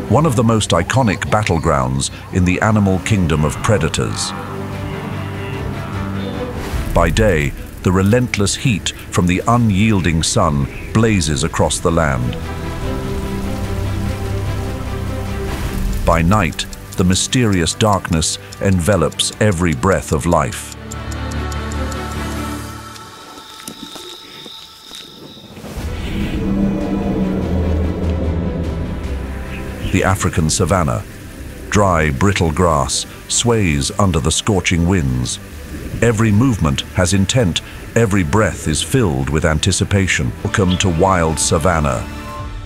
One of the most iconic battlegrounds in the animal kingdom of predators. By day, the relentless heat from the unyielding sun blazes across the land. By night, the mysterious darkness envelops every breath of life. The African savanna, dry, brittle grass, sways under the scorching winds. Every movement has intent, every breath is filled with anticipation. Welcome to Wild Savannah,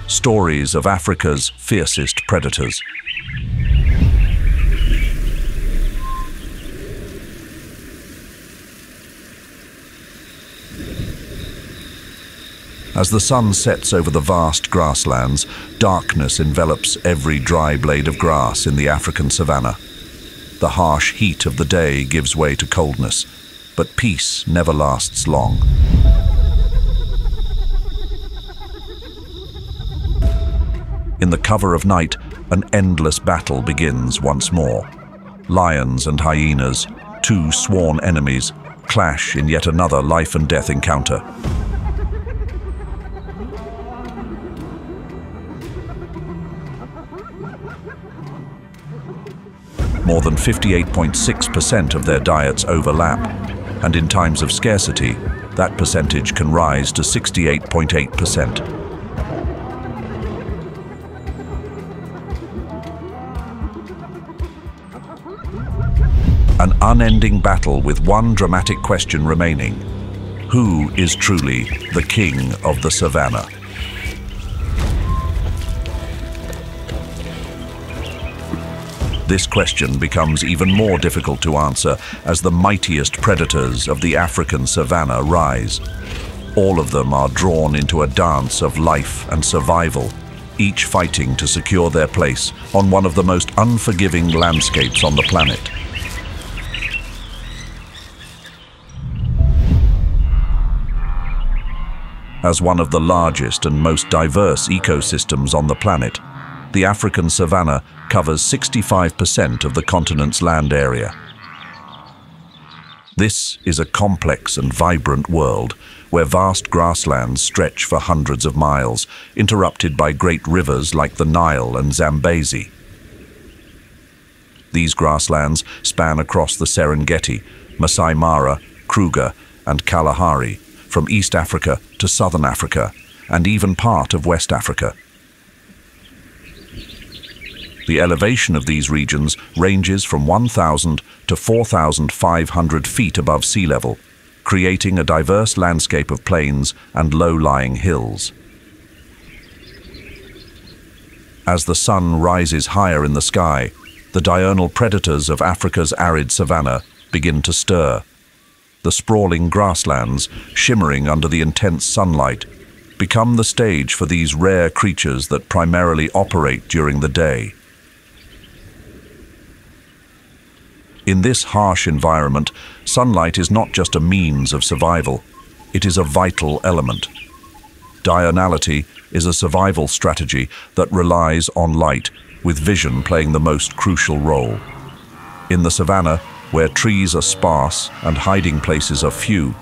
stories of Africa's fiercest predators. As the sun sets over the vast grasslands, darkness envelops every dry blade of grass in the African savanna. The harsh heat of the day gives way to coldness, but peace never lasts long. In the cover of night, an endless battle begins once more. Lions and hyenas, two sworn enemies, clash in yet another life and death encounter. More than 58.6% of their diets overlap, and in times of scarcity, that percentage can rise to 68.8%. An unending battle with one dramatic question remaining: who is truly the king of the savannah? This question becomes even more difficult to answer as the mightiest predators of the African savanna rise. All of them are drawn into a dance of life and survival, each fighting to secure their place on one of the most unforgiving landscapes on the planet. As one of the largest and most diverse ecosystems on the planet, the African savanna covers 65% of the continent's land area. This is a complex and vibrant world where vast grasslands stretch for hundreds of miles, interrupted by great rivers like the Nile and Zambezi. These grasslands span across the Serengeti, Masai Mara, Kruger, and Kalahari, from East Africa to Southern Africa, and even part of West Africa. The elevation of these regions ranges from 1,000 to 4,500 feet above sea level, creating a diverse landscape of plains and low-lying hills. As the sun rises higher in the sky, the diurnal predators of Africa's arid savanna begin to stir. The sprawling grasslands, shimmering under the intense sunlight, become the stage for these rare creatures that primarily operate during the day. In this harsh environment, sunlight is not just a means of survival, it is a vital element. Diurnality is a survival strategy that relies on light, with vision playing the most crucial role. In the savanna, where trees are sparse and hiding places are few,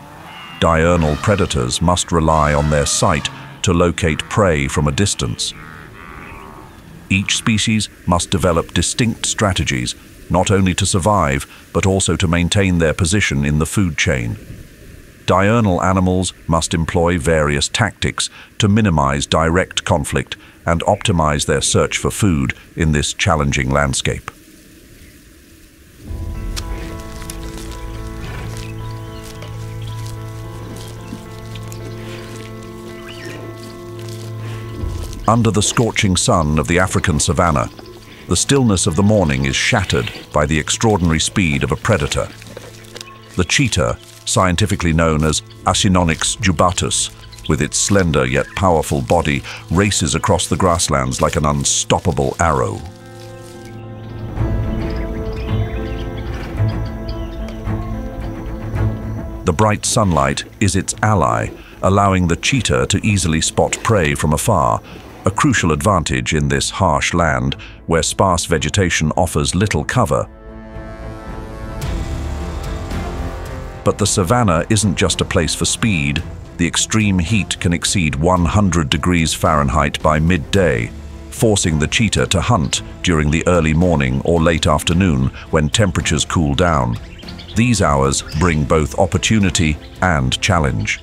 diurnal predators must rely on their sight to locate prey from a distance. Each species must develop distinct strategies, not only to survive, but also to maintain their position in the food chain. Diurnal animals must employ various tactics to minimize direct conflict and optimize their search for food in this challenging landscape. Under the scorching sun of the African savanna, the stillness of the morning is shattered by the extraordinary speed of a predator. The cheetah, scientifically known as Acinonyx jubatus, with its slender yet powerful body, races across the grasslands like an unstoppable arrow. The bright sunlight is its ally, allowing the cheetah to easily spot prey from afar, a crucial advantage in this harsh land where sparse vegetation offers little cover. But the savanna isn't just a place for speed. The extreme heat can exceed 100 degrees Fahrenheit by midday, forcing the cheetah to hunt during the early morning or late afternoon when temperatures cool down. These hours bring both opportunity and challenge.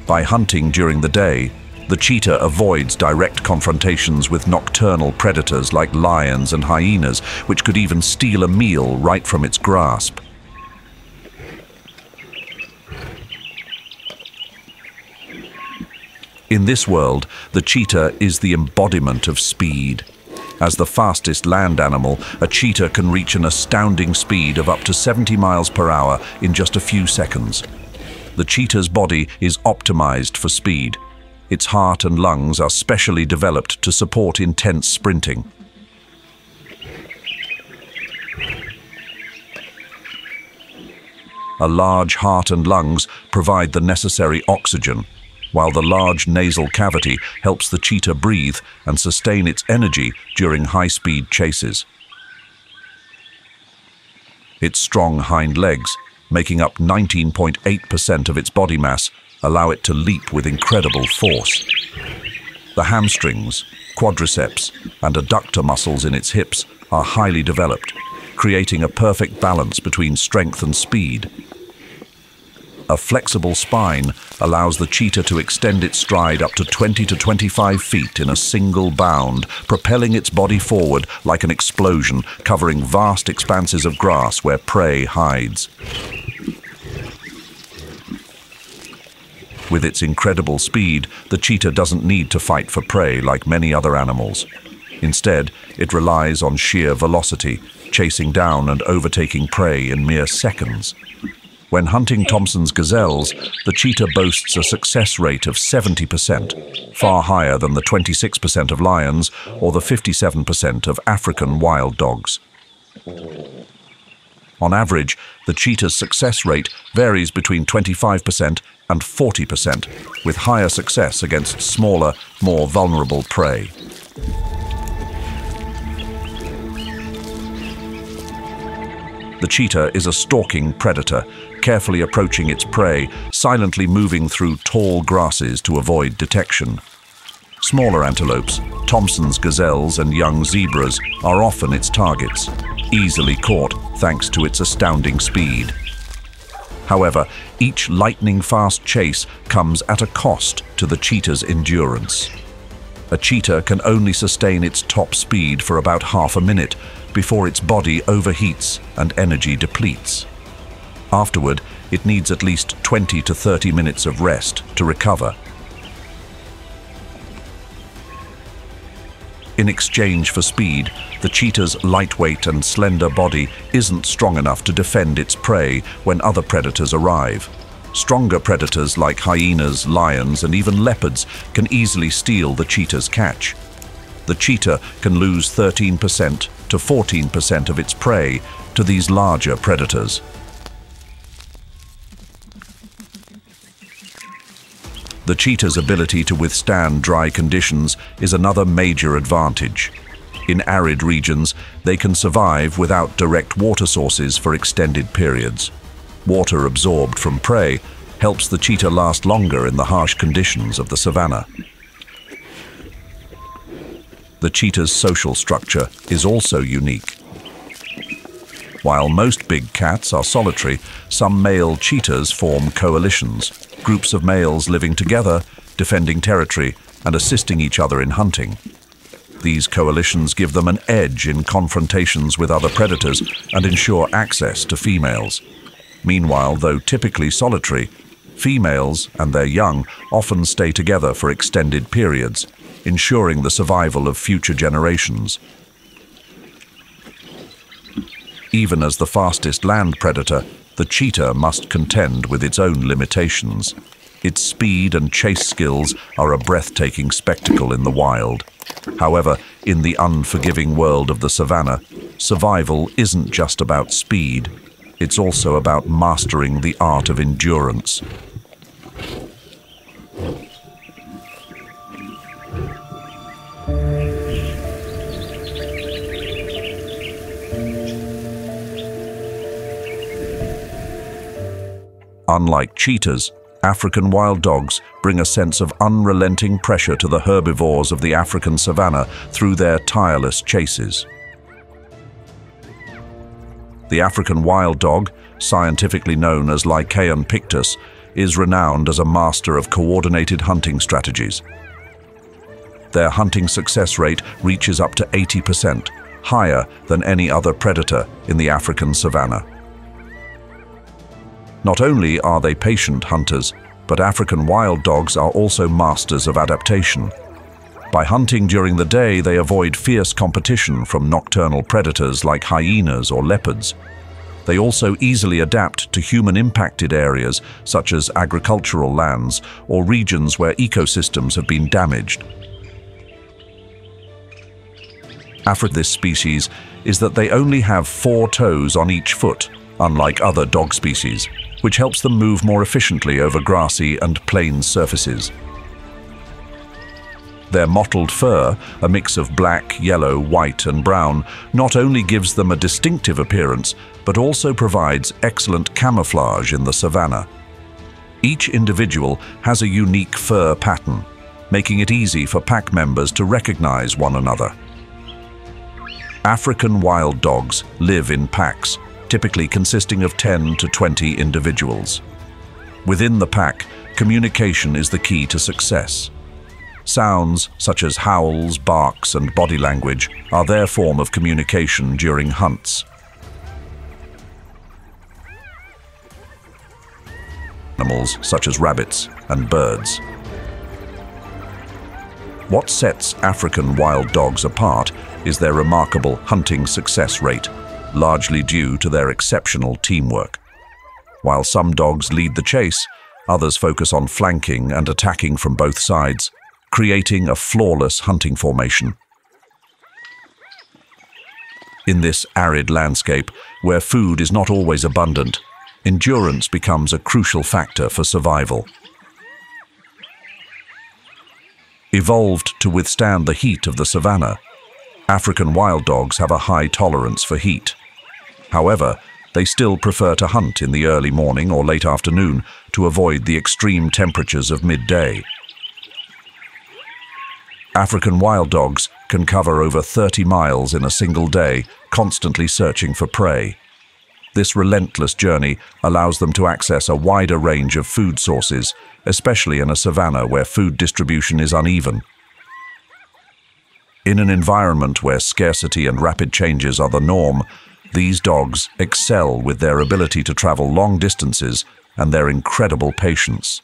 By hunting during the day, the cheetah avoids direct confrontations with nocturnal predators like lions and hyenas, which could even steal a meal right from its grasp. In this world, the cheetah is the embodiment of speed. As the fastest land animal, a cheetah can reach an astounding speed of up to 70 miles per hour in just a few seconds. The cheetah's body is optimized for speed. Its heart and lungs are specially developed to support intense sprinting. A large heart and lungs provide the necessary oxygen, while the large nasal cavity helps the cheetah breathe and sustain its energy during high-speed chases. Its strong hind legs, making up 19.8% of its body mass, allow it to leap with incredible force. The hamstrings, quadriceps, and adductor muscles in its hips are highly developed, creating a perfect balance between strength and speed. A flexible spine allows the cheetah to extend its stride up to 20 to 25 feet in a single bound, propelling its body forward like an explosion, covering vast expanses of grass where prey hides. With its incredible speed, the cheetah doesn't need to fight for prey like many other animals. Instead, it relies on sheer velocity, chasing down and overtaking prey in mere seconds. When hunting Thompson's gazelles, the cheetah boasts a success rate of 70%, far higher than the 26% of lions or the 57% of African wild dogs. On average, the cheetah's success rate varies between 25% and 40%, with higher success against smaller, more vulnerable prey. The cheetah is a stalking predator, carefully approaching its prey, silently moving through tall grasses to avoid detection. Smaller antelopes, Thompson's gazelles and young zebras are often its targets, easily caught thanks to its astounding speed. However, each lightning-fast chase comes at a cost to the cheetah's endurance. A cheetah can only sustain its top speed for about half a minute before its body overheats and energy depletes. Afterward, it needs at least 20 to 30 minutes of rest to recover. In exchange for speed, the cheetah's lightweight and slender body isn't strong enough to defend its prey when other predators arrive. Stronger predators like hyenas, lions, and even leopards can easily steal the cheetah's catch. The cheetah can lose 13% to 14% of its prey to these larger predators. The cheetah's ability to withstand dry conditions is another major advantage. In arid regions, they can survive without direct water sources for extended periods. Water absorbed from prey helps the cheetah last longer in the harsh conditions of the savanna. The cheetah's social structure is also unique. While most big cats are solitary, some male cheetahs form coalitions, groups of males living together, defending territory, and assisting each other in hunting. These coalitions give them an edge in confrontations with other predators and ensure access to females. Meanwhile, though typically solitary, females and their young often stay together for extended periods, ensuring the survival of future generations. Even as the fastest land predator, the cheetah must contend with its own limitations. Its speed and chase skills are a breathtaking spectacle in the wild. However, in the unforgiving world of the savanna, survival isn't just about speed. it's also about mastering the art of endurance. Unlike cheetahs, African wild dogs bring a sense of unrelenting pressure to the herbivores of the African savanna through their tireless chases. The African wild dog, scientifically known as Lycaon pictus, is renowned as a master of coordinated hunting strategies. Their hunting success rate reaches up to 80%, higher than any other predator in the African savanna. Not only are they patient hunters, but African wild dogs are also masters of adaptation. By hunting during the day, they avoid fierce competition from nocturnal predators like hyenas or leopards. They also easily adapt to human-impacted areas such as agricultural lands or regions where ecosystems have been damaged. This species is that they only have 4 toes on each foot, unlike other dog species, which helps them move more efficiently over grassy and plain surfaces. Their mottled fur, a mix of black, yellow, white and brown, not only gives them a distinctive appearance, but also provides excellent camouflage in the savanna. Each individual has a unique fur pattern, making it easy for pack members to recognize one another. African wild dogs live in packs, typically consisting of 10 to 20 individuals. Within the pack, communication is the key to success. Sounds such as howls, barks, and body language are their form of communication during hunts. Animals such as rabbits and birds. What sets African wild dogs apart is their remarkable hunting success rate, largely due to their exceptional teamwork. While some dogs lead the chase, others focus on flanking and attacking from both sides, creating a flawless hunting formation. In this arid landscape, where food is not always abundant, endurance becomes a crucial factor for survival. Evolved to withstand the heat of the savanna, African wild dogs have a high tolerance for heat. However, they still prefer to hunt in the early morning or late afternoon to avoid the extreme temperatures of midday. African wild dogs can cover over 30 miles in a single day, constantly searching for prey. This relentless journey allows them to access a wider range of food sources, especially in a savanna where food distribution is uneven. In an environment where scarcity and rapid changes are the norm, these dogs excel with their ability to travel long distances and their incredible patience.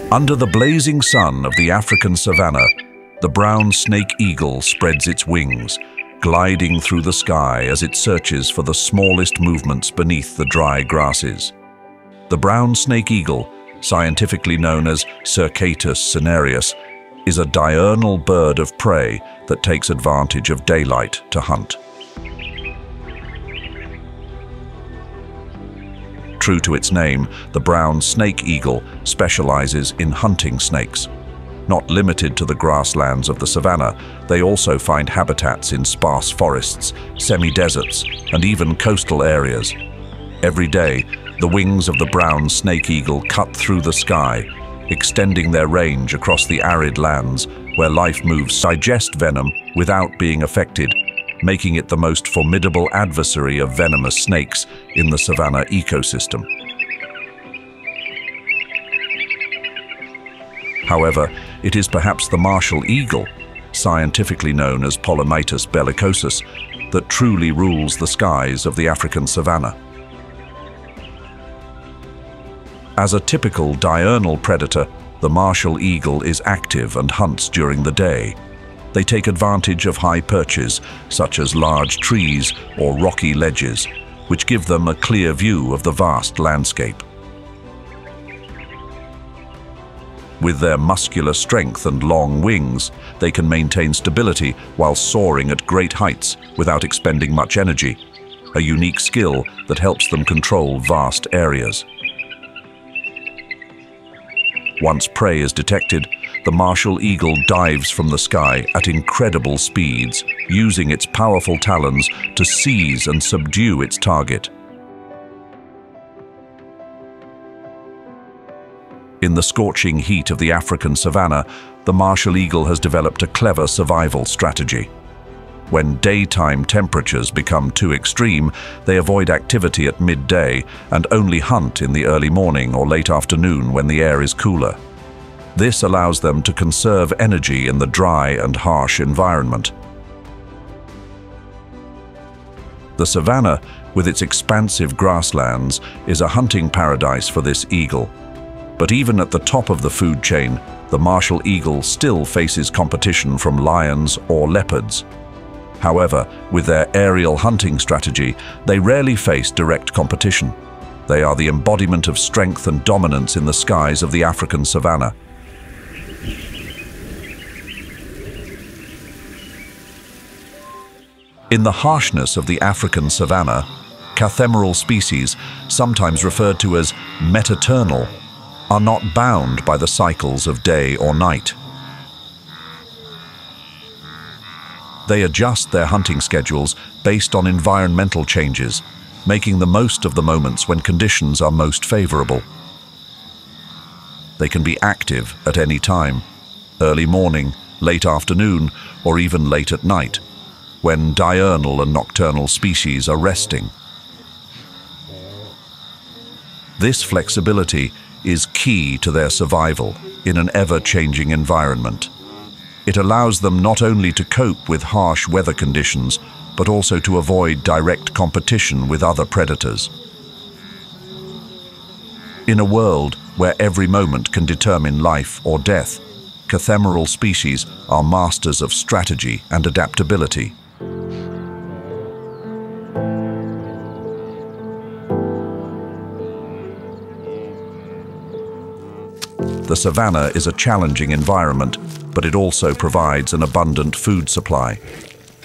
Under the blazing sun of the African savanna, the brown snake eagle spreads its wings, gliding through the sky as it searches for the smallest movements beneath the dry grasses. The brown snake eagle, scientifically known as Cercatus cinereus, is a diurnal bird of prey that takes advantage of daylight to hunt. True to its name, the brown snake eagle specializes in hunting snakes. Not limited to the grasslands of the savanna, they also find habitats in sparse forests, semi-deserts, and even coastal areas. Every day, the wings of the brown snake eagle cut through the sky, extending their range across the arid lands where life moves to digest venom without being affected, making it the most formidable adversary of venomous snakes in the savanna ecosystem. However, it is perhaps the martial eagle, scientifically known as Polymaetus bellicosus, that truly rules the skies of the African savanna. As a typical diurnal predator, the martial eagle is active and hunts during the day. They take advantage of high perches, such as large trees or rocky ledges, which give them a clear view of the vast landscape. With their muscular strength and long wings, they can maintain stability while soaring at great heights without expending much energy, a unique skill that helps them control vast areas. Once prey is detected, the martial eagle dives from the sky at incredible speeds, using its powerful talons to seize and subdue its target. In the scorching heat of the African savanna, the martial eagle has developed a clever survival strategy. When daytime temperatures become too extreme, they avoid activity at midday and only hunt in the early morning or late afternoon when the air is cooler. This allows them to conserve energy in the dry and harsh environment. The savanna, with its expansive grasslands, is a hunting paradise for this eagle. But even at the top of the food chain, the martial eagle still faces competition from lions or leopards. However, with their aerial hunting strategy, they rarely face direct competition. They are the embodiment of strength and dominance in the skies of the African savanna. In the harshness of the African savanna, cathemeral species, sometimes referred to as metaternal, are not bound by the cycles of day or night. They adjust their hunting schedules based on environmental changes, making the most of the moments when conditions are most favorable. They can be active at any time, early morning, late afternoon, or even late at night, when diurnal and nocturnal species are resting. This flexibility is key to their survival in an ever-changing environment. It allows them not only to cope with harsh weather conditions, but also to avoid direct competition with other predators. In a world where every moment can determine life or death, cathemeral species are masters of strategy and adaptability. The savanna is a challenging environment, but it also provides an abundant food supply.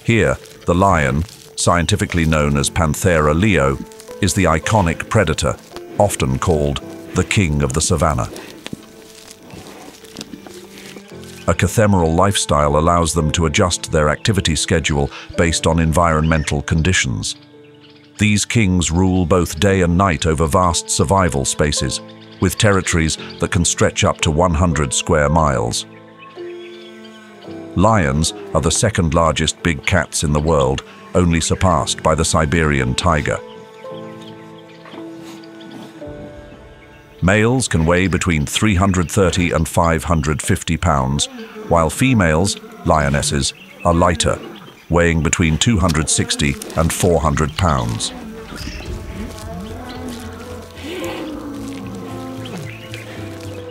Here, the lion, scientifically known as Panthera leo, is the iconic predator, often called the king of the savanna. A cathemeral lifestyle allows them to adjust their activity schedule based on environmental conditions. These kings rule both day and night over vast survival spaces, with territories that can stretch up to 100 square miles. Lions are the second largest big cats in the world, only surpassed by the Siberian tiger. Males can weigh between 330 and 550 pounds, while females, lionesses, are lighter, weighing between 260 and 400 pounds.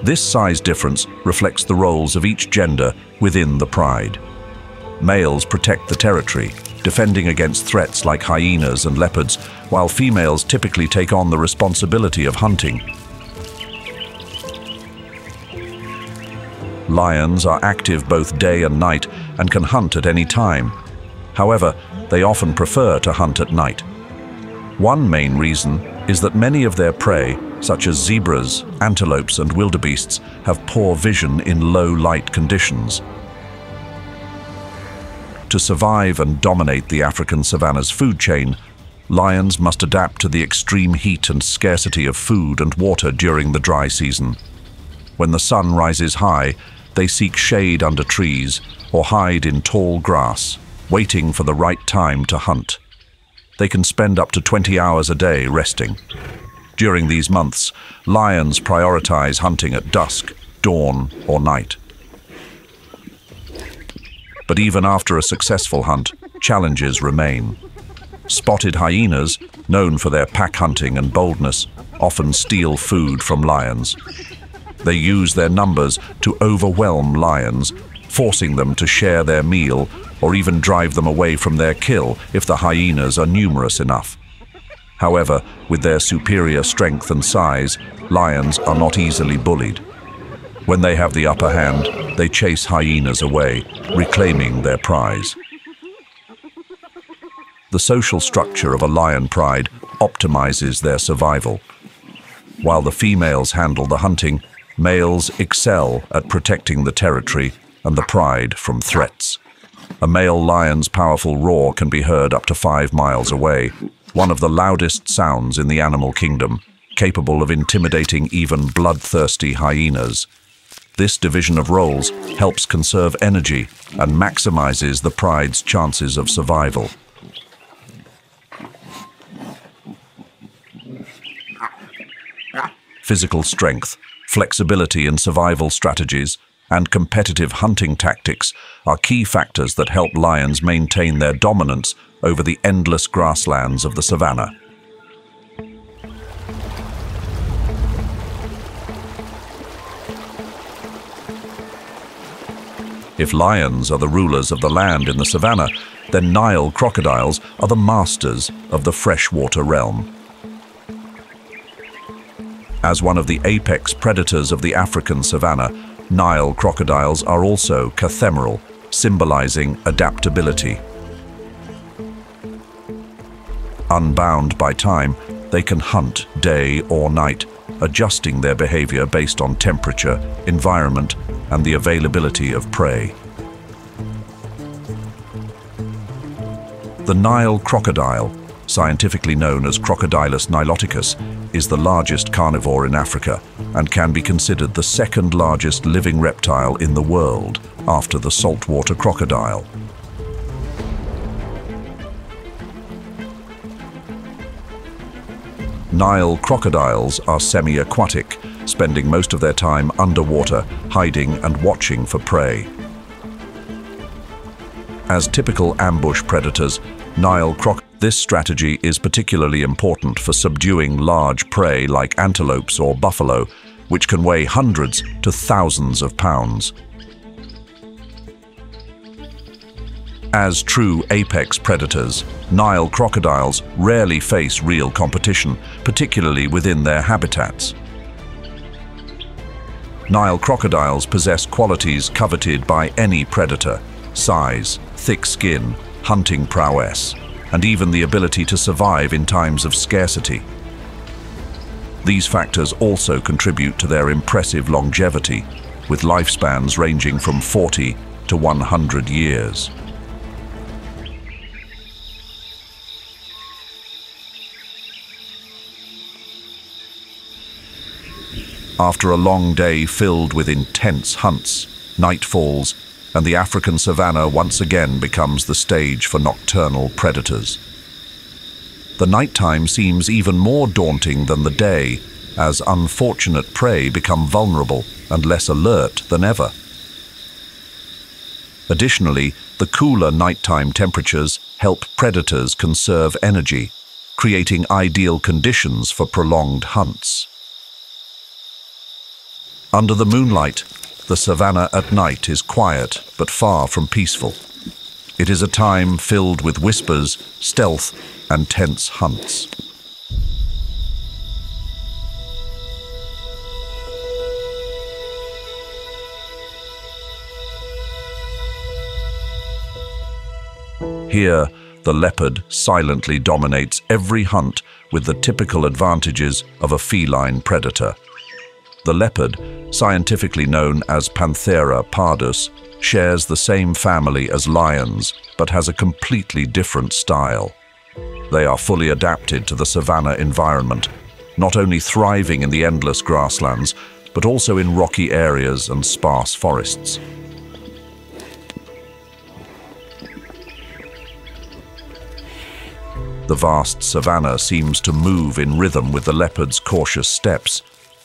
This size difference reflects the roles of each gender within the pride. Males protect the territory, defending against threats like hyenas and leopards, while females typically take on the responsibility of hunting. Lions are active both day and night and can hunt at any time. However, they often prefer to hunt at night. One main reason is that many of their prey, such as zebras, antelopes, and wildebeests, have poor vision in low light conditions. To survive and dominate the African savanna's food chain, lions must adapt to the extreme heat and scarcity of food and water during the dry season. When the sun rises high, they seek shade under trees or hide in tall grass, waiting for the right time to hunt. They can spend up to 20 hours a day resting. During these months, lions prioritize hunting at dusk, dawn, or night. But even after a successful hunt, challenges remain. Spotted hyenas, known for their pack hunting and boldness, often steal food from lions. They use their numbers to overwhelm lions, forcing them to share their meal or even drive them away from their kill if the hyenas are numerous enough. However, with their superior strength and size, lions are not easily bullied. When they have the upper hand, they chase hyenas away, reclaiming their prize. The social structure of a lion pride optimizes their survival. While the females handle the hunting, males excel at protecting the territory and the pride from threats. A male lion's powerful roar can be heard up to 5 miles away, one of the loudest sounds in the animal kingdom, capable of intimidating even bloodthirsty hyenas. This division of roles helps conserve energy and maximizes the pride's chances of survival. Physical strength, flexibility in survival strategies, and competitive hunting tactics are key factors that help lions maintain their dominance over the endless grasslands of the savannah. If lions are the rulers of the land in the savannah, then Nile crocodiles are the masters of the freshwater realm. As one of the apex predators of the African savannah, Nile crocodiles are also cathemeral, symbolizing adaptability. Unbound by time, they can hunt day or night, adjusting their behavior based on temperature, environment, and the availability of prey. The Nile crocodile, scientifically known as Crocodilus niloticus, is the largest carnivore in Africa and can be considered the second largest living reptile in the world after the saltwater crocodile. Nile crocodiles are semi-aquatic, spending most of their time underwater, hiding and watching for prey. As typical ambush predators, this strategy is particularly important for subduing large prey like antelopes or buffalo, which can weigh hundreds to thousands of pounds. As true apex predators, Nile crocodiles rarely face real competition, particularly within their habitats. Nile crocodiles possess qualities coveted by any predator: size, thick skin, hunting prowess, and even the ability to survive in times of scarcity. These factors also contribute to their impressive longevity, with lifespans ranging from 40 to 100 years. After a long day filled with intense hunts, night falls, and the African savannah once again becomes the stage for nocturnal predators. The nighttime seems even more daunting than the day, as unfortunate prey become vulnerable and less alert than ever. Additionally, the cooler nighttime temperatures help predators conserve energy, creating ideal conditions for prolonged hunts. Under the moonlight, the savannah at night is quiet but far from peaceful. It is a time filled with whispers, stealth, and tense hunts. Here, the leopard silently dominates every hunt with the typical advantages of a feline predator. The leopard, scientifically known as Panthera pardus, shares the same family as lions, but has a completely different style. They are fully adapted to the savanna environment, not only thriving in the endless grasslands, but also in rocky areas and sparse forests. The vast savanna seems to move in rhythm with the leopard's cautious steps,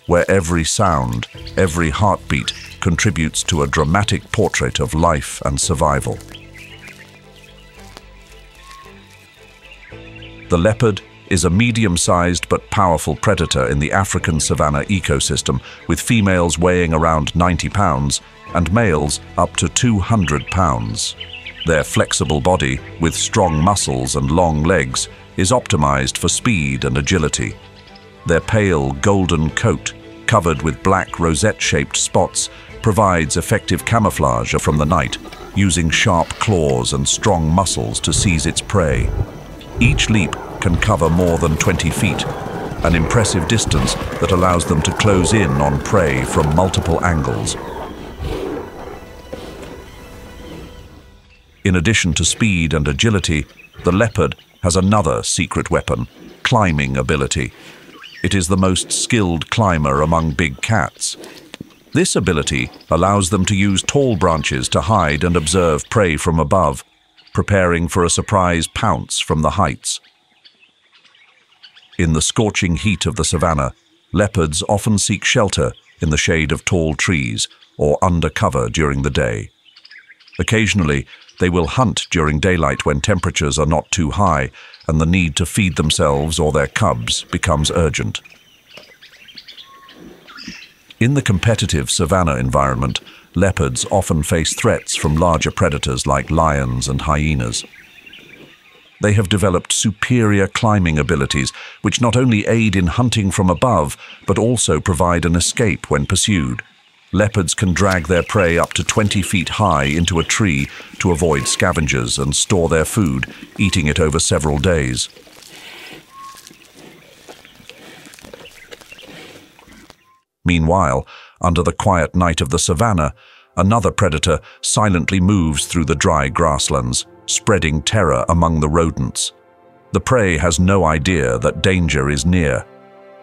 where every sound, every heartbeat contributes to a dramatic portrait of life and survival. The leopard is a medium-sized but powerful predator in the African savanna ecosystem, with females weighing around 90 pounds and males up to 200 pounds. Their flexible body, with strong muscles and long legs, is optimized for speed and agility. Their pale golden coat, covered with black rosette-shaped spots, provides effective camouflage from the night, using sharp claws and strong muscles to seize its prey. Each leap can cover more than 20 feet, an impressive distance that allows them to close in on prey from multiple angles. In addition to speed and agility, the leopard has another secret weapon, climbing ability. It is the most skilled climber among big cats. This ability allows them to use tall branches to hide and observe prey from above, preparing for a surprise pounce from the heights. In the scorching heat of the savannah, leopards often seek shelter in the shade of tall trees or under cover during the day. Occasionally, they will hunt during daylight when temperatures are not too high and the need to feed themselves or their cubs becomes urgent. In the competitive savanna environment, leopards often face threats from larger predators like lions and hyenas. They have developed superior climbing abilities, which not only aid in hunting from above, but also provide an escape when pursued. Leopards can drag their prey up to 20 feet high into a tree to avoid scavengers and store their food, eating it over several days. Meanwhile, under the quiet night of the savannah, another predator silently moves through the dry grasslands, spreading terror among the rodents. The prey has no idea that danger is near.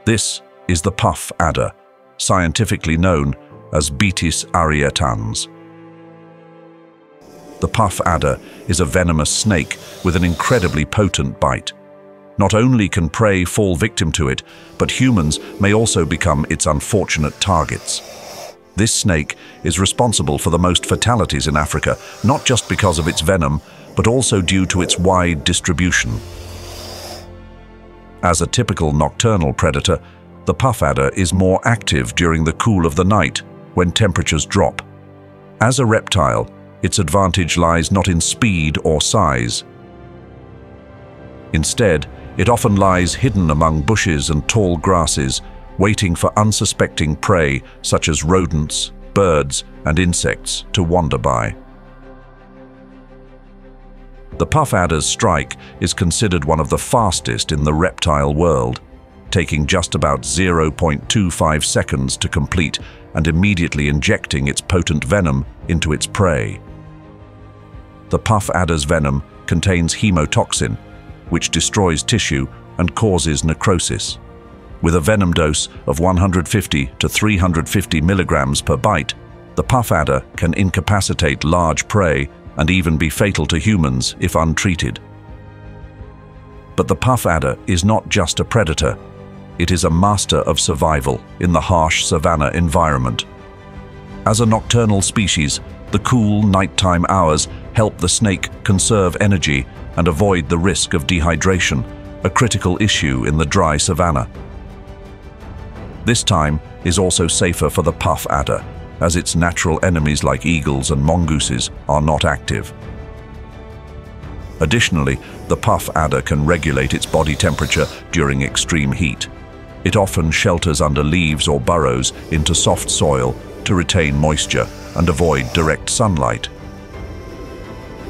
This is the puff adder, scientifically known as Betis arietans. The puff adder is a venomous snake with an incredibly potent bite. Not only can prey fall victim to it, but humans may also become its unfortunate targets. This snake is responsible for the most fatalities in Africa, not just because of its venom, but also due to its wide distribution. As a typical nocturnal predator, the puff adder is more active during the cool of the night, when temperatures drop. As a reptile, its advantage lies not in speed or size. Instead, it often lies hidden among bushes and tall grasses, waiting for unsuspecting prey such as rodents, birds, and insects to wander by. The puff adder's strike is considered one of the fastest in the reptile world, taking just about 0.25 seconds to complete and immediately injecting its potent venom into its prey. The puff adder's venom contains hemotoxin, which destroys tissue and causes necrosis. With a venom dose of 150 to 350 milligrams per bite, the puff adder can incapacitate large prey and even be fatal to humans if untreated. But the puff adder is not just a predator. It is a master of survival in the harsh savanna environment. As a nocturnal species, the cool nighttime hours help the snake conserve energy and avoid the risk of dehydration, a critical issue in the dry savanna. This time is also safer for the puff adder, as its natural enemies like eagles and mongooses are not active. Additionally, the puff adder can regulate its body temperature during extreme heat. It often shelters under leaves or burrows into soft soil to retain moisture and avoid direct sunlight.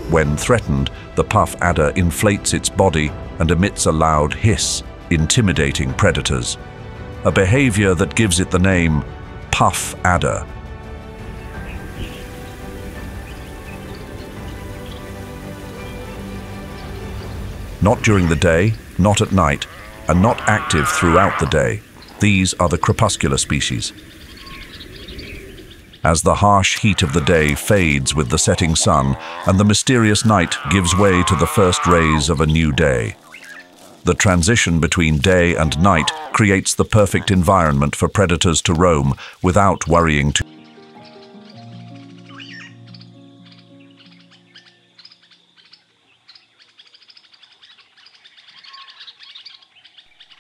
When threatened, the puff adder inflates its body and emits a loud hiss, intimidating predators, a behavior that gives it the name puff adder. Not during the day, not at night, and not active throughout the day. These are the crepuscular species. As the harsh heat of the day fades with the setting sun and the mysterious night gives way to the first rays of a new day, the transition between day and night creates the perfect environment for predators to roam without worrying too.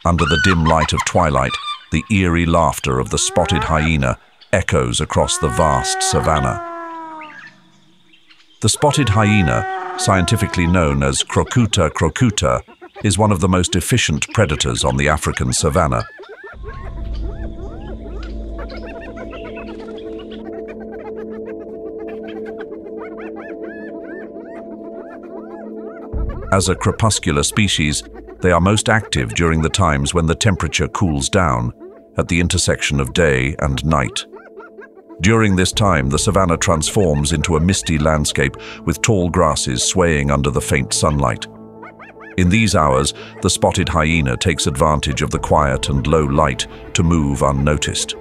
Under the dim light of twilight, the eerie laughter of the spotted hyena echoes across the vast savanna. The spotted hyena, scientifically known as Crocuta crocuta, is one of the most efficient predators on the African savanna. As a crepuscular species, they are most active during the times when the temperature cools down, at the intersection of day and night. During this time, the savanna transforms into a misty landscape with tall grasses swaying under the faint sunlight. In these hours, the spotted hyena takes advantage of the quiet and low light to move unnoticed.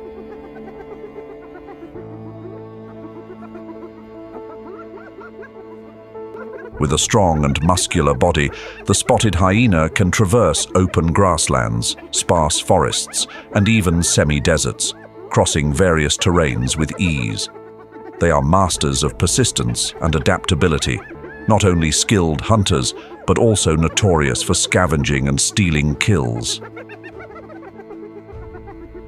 With a strong and muscular body, the spotted hyena can traverse open grasslands, sparse forests, and even semi-deserts, crossing various terrains with ease. They are masters of persistence and adaptability, not only skilled hunters, but also notorious for scavenging and stealing kills.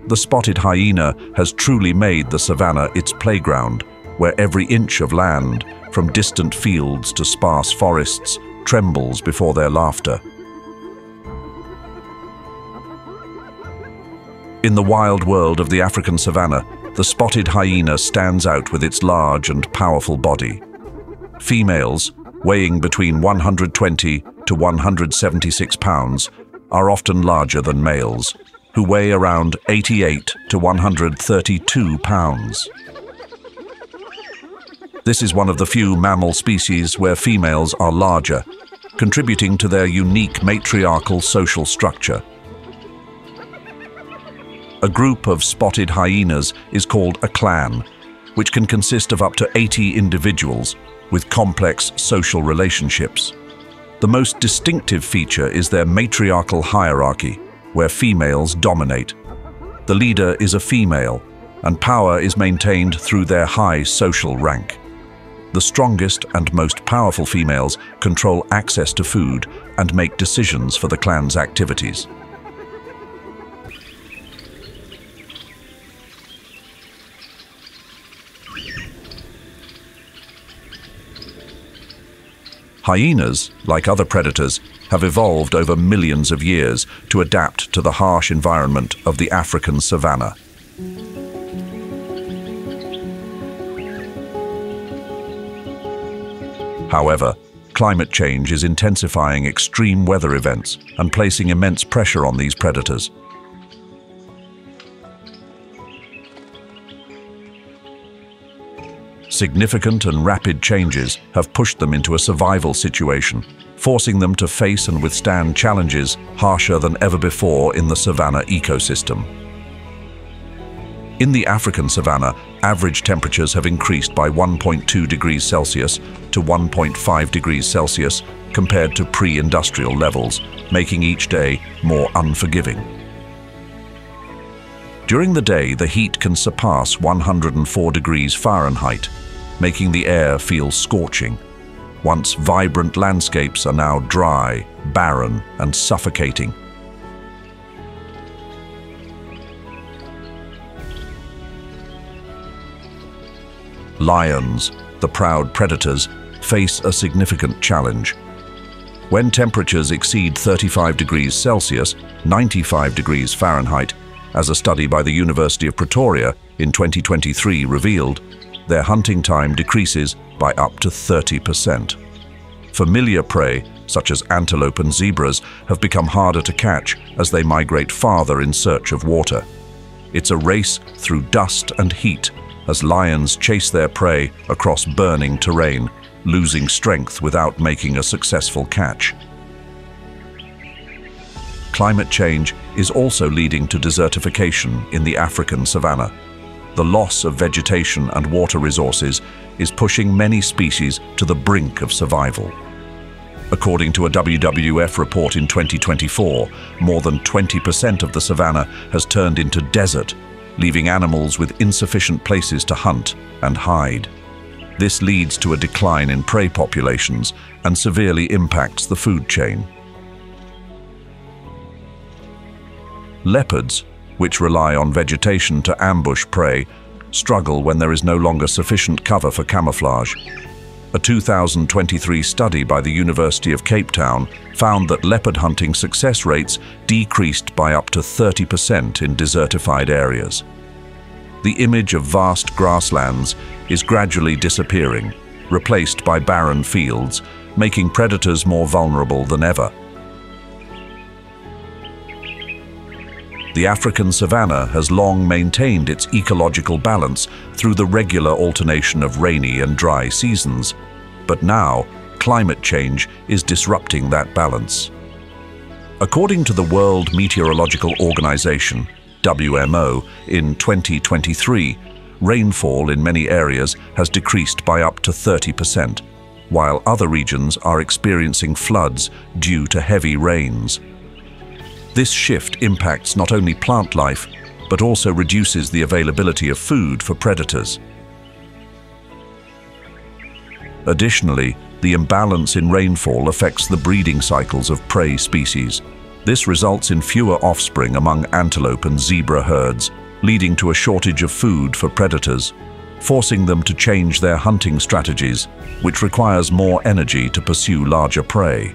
The spotted hyena has truly made the savanna its playground, where every inch of land, from distant fields to sparse forests, trembles before their laughter. In the wild world of the African savanna, the spotted hyena stands out with its large and powerful body. Females, weighing between 120 to 176 pounds, are often larger than males, who weigh around 88 to 132 pounds. This is one of the few mammal species where females are larger, contributing to their unique matriarchal social structure. A group of spotted hyenas is called a clan, which can consist of up to 80 individuals with complex social relationships. The most distinctive feature is their matriarchal hierarchy, where females dominate. The leader is a female, and power is maintained through their high social rank. The strongest and most powerful females control access to food and make decisions for the clan's activities. Hyenas, like other predators, have evolved over millions of years to adapt to the harsh environment of the African savanna. However, climate change is intensifying extreme weather events and placing immense pressure on these predators. Significant and rapid changes have pushed them into a survival situation, forcing them to face and withstand challenges harsher than ever before in the savanna ecosystem. In the African savanna, average temperatures have increased by 1.2 degrees Celsius to 1.5 degrees Celsius compared to pre-industrial levels, making each day more unforgiving. During the day, the heat can surpass 104 degrees Fahrenheit, making the air feel scorching. Once vibrant landscapes are now dry, barren, and suffocating. Lions, the proud predators, face a significant challenge. When temperatures exceed 35 degrees Celsius, 95 degrees Fahrenheit, as a study by the University of Pretoria in 2023 revealed, their hunting time decreases by up to 30%. Familiar prey, such as antelope and zebras, have become harder to catch as they migrate farther in search of water. It's a race through dust and heat as lions chase their prey across burning terrain, losing strength without making a successful catch. Climate change is also leading to desertification in the African savanna. The loss of vegetation and water resources is pushing many species to the brink of survival. According to a WWF report in 2024, more than 20% of the savanna has turned into desert, leaving animals with insufficient places to hunt and hide. This leads to a decline in prey populations and severely impacts the food chain. Leopards, which rely on vegetation to ambush prey, struggle when there is no longer sufficient cover for camouflage. A 2023 study by the University of Cape Town found that leopard hunting success rates decreased by up to 30% in desertified areas. The image of vast grasslands is gradually disappearing, replaced by barren fields, making predators more vulnerable than ever. The African savanna has long maintained its ecological balance through the regular alternation of rainy and dry seasons, but now climate change is disrupting that balance. According to the World Meteorological Organization, WMO, in 2023, rainfall in many areas has decreased by up to 30%, while other regions are experiencing floods due to heavy rains. This shift impacts not only plant life, but also reduces the availability of food for predators. Additionally, the imbalance in rainfall affects the breeding cycles of prey species. This results in fewer offspring among antelope and zebra herds, leading to a shortage of food for predators, forcing them to change their hunting strategies, which requires more energy to pursue larger prey.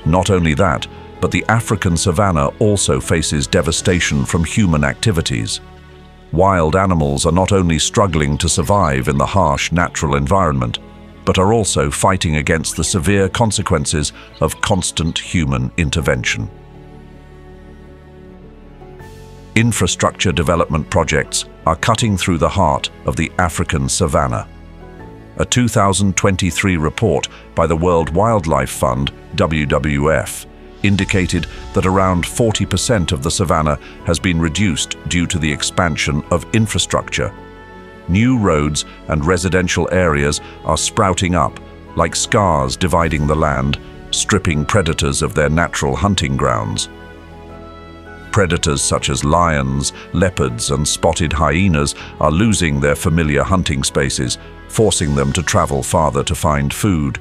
Not only that, but the African savanna also faces devastation from human activities. Wild animals are not only struggling to survive in the harsh natural environment, but are also fighting against the severe consequences of constant human intervention. Infrastructure development projects are cutting through the heart of the African savanna. A 2023 report by the World Wildlife Fund, WWF, indicated that around 40% of the savanna has been reduced due to the expansion of infrastructure. New roads and residential areas are sprouting up, like scars dividing the land, stripping predators of their natural hunting grounds. Predators such as lions, leopards, and spotted hyenas are losing their familiar hunting spaces, forcing them to travel farther to find food.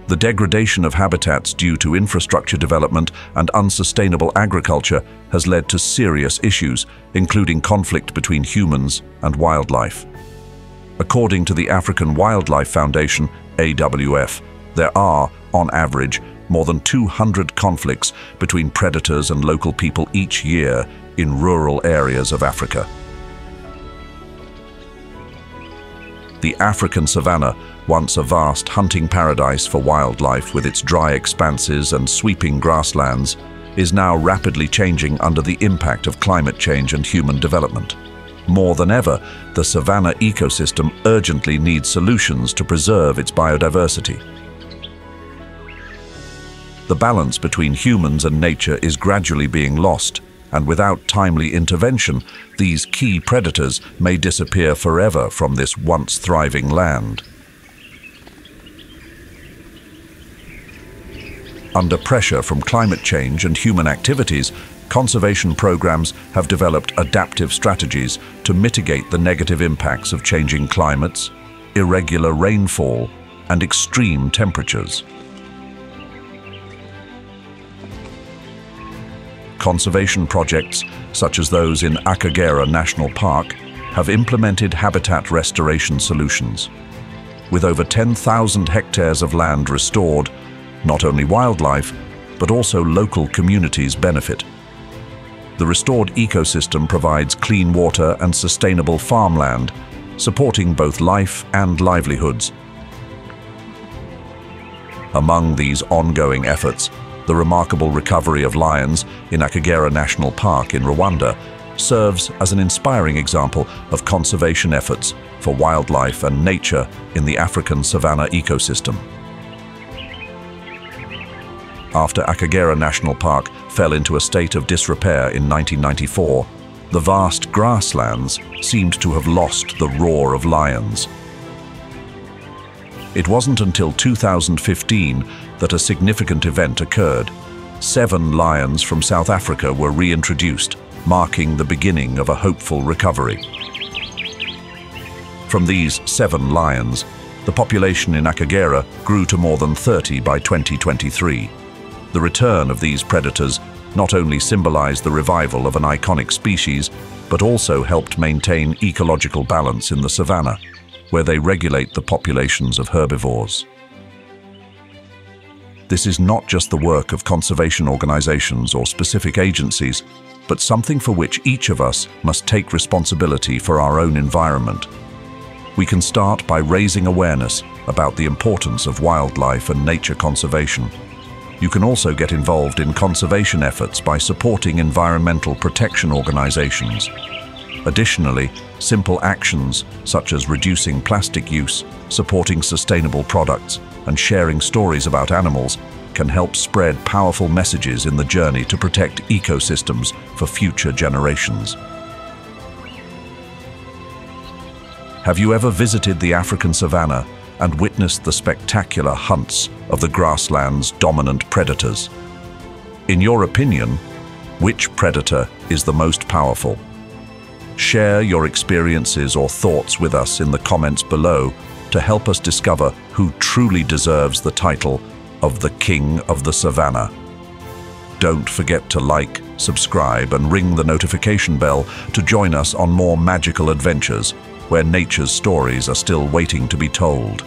The degradation of habitats due to infrastructure development and unsustainable agriculture has led to serious issues, including conflict between humans and wildlife. According to the African Wildlife Foundation, AWF, there are, on average, more than 200 conflicts between predators and local people each year in rural areas of Africa. The African savanna, once a vast hunting paradise for wildlife with its dry expanses and sweeping grasslands, is now rapidly changing under the impact of climate change and human development. More than ever, the savanna ecosystem urgently needs solutions to preserve its biodiversity. The balance between humans and nature is gradually being lost, and without timely intervention, these key predators may disappear forever from this once thriving land. Under pressure from climate change and human activities, conservation programs have developed adaptive strategies to mitigate the negative impacts of changing climates, irregular rainfall, and extreme temperatures. Conservation projects, such as those in Akagera National Park, have implemented habitat restoration solutions. With over 10,000 hectares of land restored, not only wildlife, but also local communities benefit. The restored ecosystem provides clean water and sustainable farmland, supporting both life and livelihoods. Among these ongoing efforts, the remarkable recovery of lions in Akagera National Park in Rwanda serves as an inspiring example of conservation efforts for wildlife and nature in the African savanna ecosystem. After Akagera National Park fell into a state of disrepair in 1994, the vast grasslands seemed to have lost the roar of lions. It wasn't until 2015 that a significant event occurred. 7 lions from South Africa were reintroduced, marking the beginning of a hopeful recovery. From these 7 lions, the population in Akagera grew to more than 30 by 2023. The return of these predators not only symbolized the revival of an iconic species, but also helped maintain ecological balance in the savanna, where they regulate the populations of herbivores. This is not just the work of conservation organizations or specific agencies. but something for which each of us must take responsibility for our own environment. We can start by raising awareness about the importance of wildlife and nature conservation. You can also get involved in conservation efforts by supporting environmental protection organizations. Additionally, simple actions such as reducing plastic use, supporting sustainable products, and sharing stories about animals can help spread powerful messages in the journey to protect ecosystems for future generations. Have you ever visited the African savanna and witnessed the spectacular hunts of the grassland's dominant predators? In your opinion, which predator is the most powerful? Share your experiences or thoughts with us in the comments below to help us discover who truly deserves the title of the King of the Savannah. Don't forget to like, subscribe, and ring the notification bell to join us on more magical adventures where nature's stories are still waiting to be told.